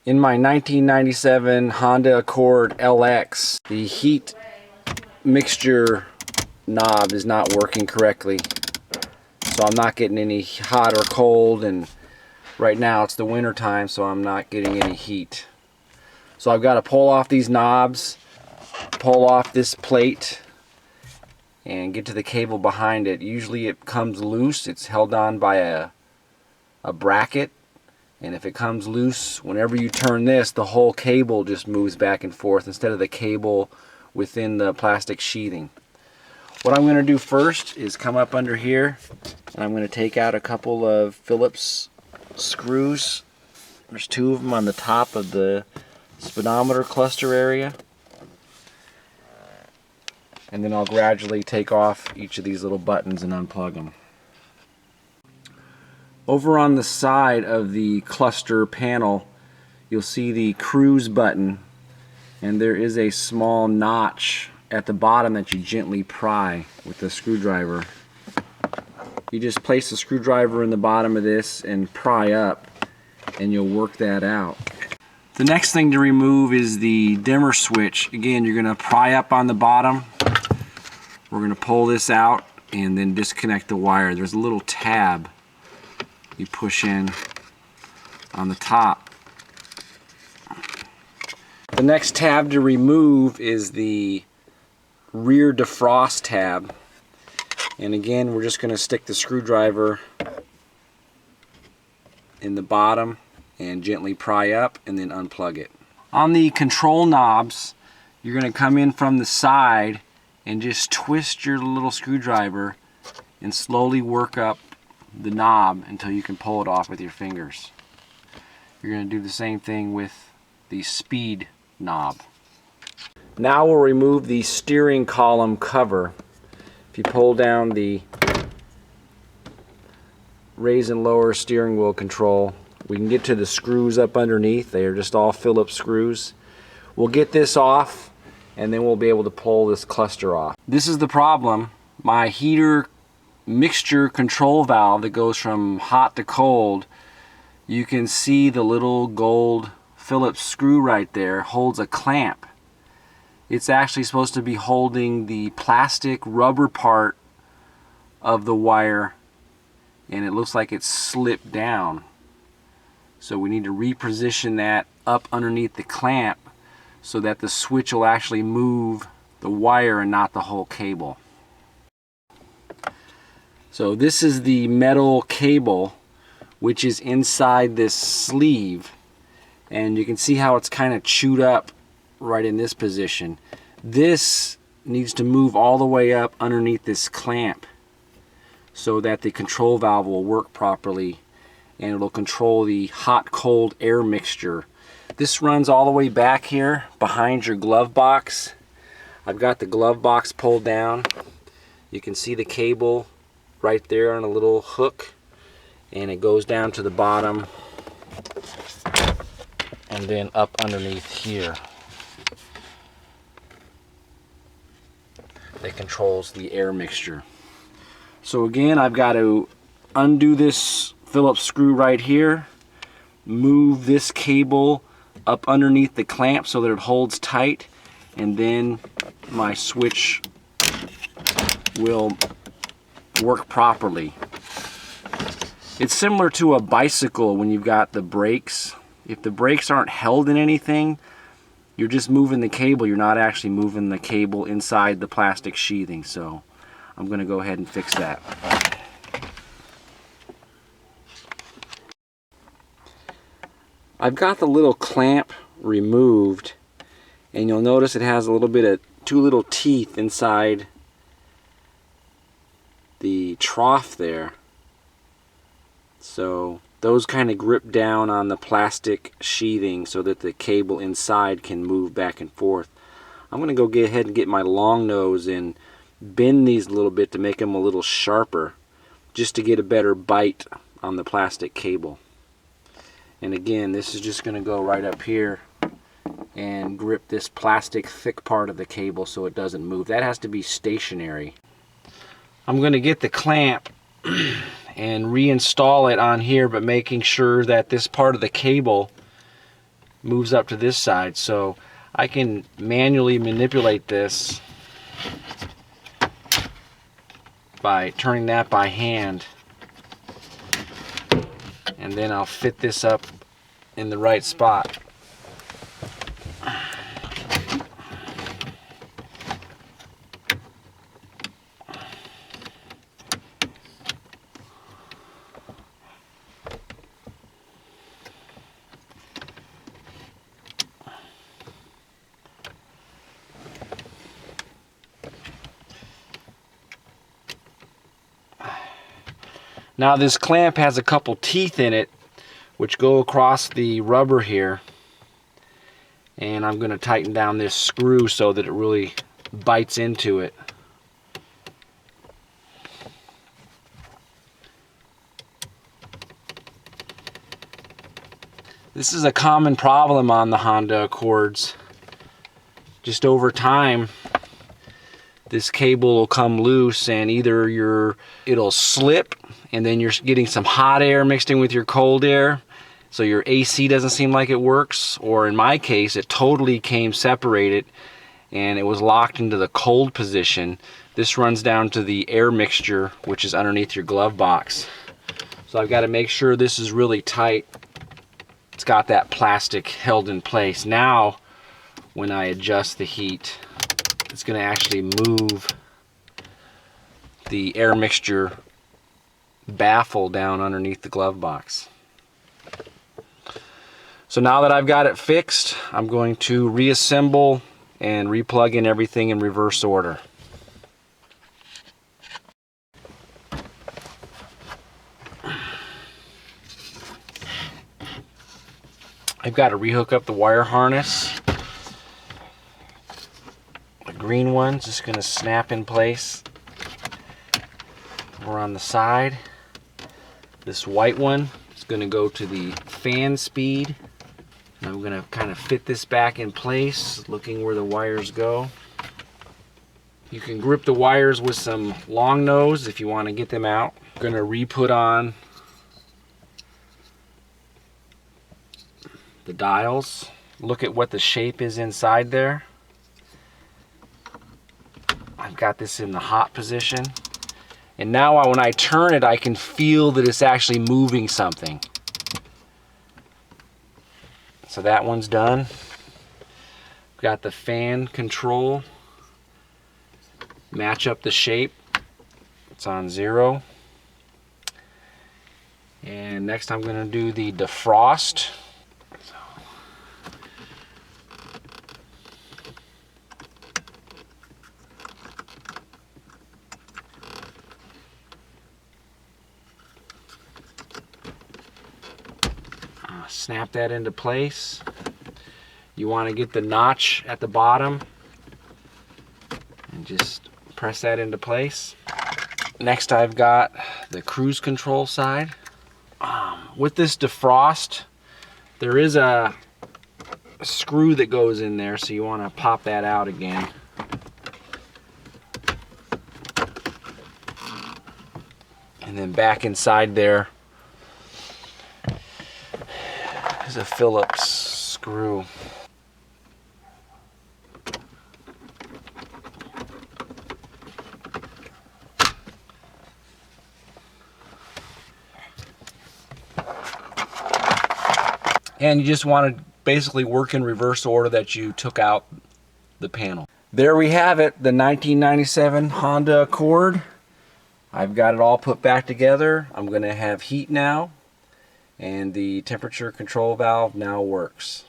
In my 1997 Honda Accord LX, the heat mixture knob is not working correctly. So I'm not getting any hot or cold, and right now it's the winter time, so I'm not getting any heat. So I've got to pull off these knobs, pull off this plate, and get to the cable behind it. Usually it comes loose. It's held on by a bracket. And if it comes loose, whenever you turn this, the whole cable just moves back and forth instead of the cable within the plastic sheathing. What I'm going to do first is come up under here, and I'm going to take out a couple of Phillips screws. There's 2 of them on the top of the speedometer cluster area. And then I'll gradually take off each of these little buttons and unplug them. Over on the side of the cluster panel, you'll see the cruise button, and there is a small notch at the bottom that you gently pry with the screwdriver. You just place the screwdriver in the bottom of this and pry up, and you'll work that out. The next thing to remove is the dimmer switch. Again, you're going to pry up on the bottom. We're going to pull this out and then disconnect the wire. There's a little tab you push in on the top. The next tab to remove is the Rear Defrost Tab. And again, we're just going to stick the screwdriver in the bottom and gently pry up and then unplug it. On the control knobs, you're going to come in from the side and just twist your little screwdriver and slowly work up the knob until you can pull it off with your fingers. You're going to do the same thing with the speed knob. Now we'll remove the steering column cover. If you pull down the raise and lower steering wheel control, we can get to the screws up underneath. They are just all Phillips screws. We'll get this off, and then we'll be able to pull this cluster off. This is the problem. My heater mixture control valve that goes from hot to cold, you can see the little gold Phillips screw right there holds a clamp. It's actually supposed to be holding the plastic rubber part of the wire, and it looks like it's slipped down. So we need to reposition that up underneath the clamp so that the switch will actually move the wire and not the whole cable. So this is the metal cable which is inside this sleeve, and you can see how it's kind of chewed up right in this position. This needs to move all the way up underneath this clamp so that the control valve will work properly and it'll control the hot-cold air mixture. This runs all the way back here behind your glove box. I've got the glove box pulled down. You can see the cable right there on a little hook, and it goes down to the bottom and then up underneath here. That controls the air mixture. So again, I've got to undo this Phillips screw right here, move this cable up underneath the clamp so that it holds tight, and then my switch will work properly. It's similar to a bicycle when you've got the brakes. If the brakes aren't held in anything, you're just moving the cable. You're not actually moving the cable inside the plastic sheathing. So I'm going to go ahead and fix that. I've got the little clamp removed, and you'll notice it has a little bit of 2 little teeth inside the trough there. So those kind of grip down on the plastic sheathing so that the cable inside can move back and forth. I'm going to go ahead and get my long nose and bend these a little bit to make them a little sharper, just to get a better bite on the plastic cable. And again, this is just going to go right up here and grip this plastic thick part of the cable so it doesn't move. That has to be stationary. I'm going to get the clamp and reinstall it on here, but making sure that this part of the cable moves up to this side. So I can manually manipulate this by turning that by hand, and then I'll fit this up in the right spot. Now this clamp has a couple teeth in it which go across the rubber here, and I'm going to tighten down this screw so that it really bites into it. This is a common problem on the Honda Accords. Just over time, this cable will come loose, and either it'll slip, and then you're getting some hot air mixed in with your cold air, so your AC doesn't seem like it works, or in my case, it totally came separated and it was locked into the cold position. This runs down to the air mixture, which is underneath your glove box. So I've got to make sure this is really tight. It's got that plastic held in place. Now, when I adjust the heat, it's going to actually move the air mixture baffle down underneath the glove box. So now that I've got it fixed, I'm going to reassemble and replug in everything in reverse order. I've got to rehook up the wire harness. The green one's just going to snap in place over on the side. This white one is going to go to the fan speed. And I'm going to kind of fit this back in place, looking where the wires go. You can grip the wires with some long nose if you want to get them out. I'm going to re-put on the dials. Look at what the shape is inside there. I've got this in the hot position. And now when I turn it, I can feel that it's actually moving something. So that one's done. Got the fan control. Match up the shape. It's on 0. And next I'm going to do the defrost. Snap that into place. You want to get the notch at the bottom and just press that into place. Next I've got the cruise control side. With this defrost, there is a screw that goes in there, so you want to pop that out again. And then back inside there is a Phillips screw. And you just want to basically work in reverse order that you took out the panel. There we have it, the 1997 Honda Accord. I've got it all put back together. I'm going to have heat now, and the temperature control valve now works.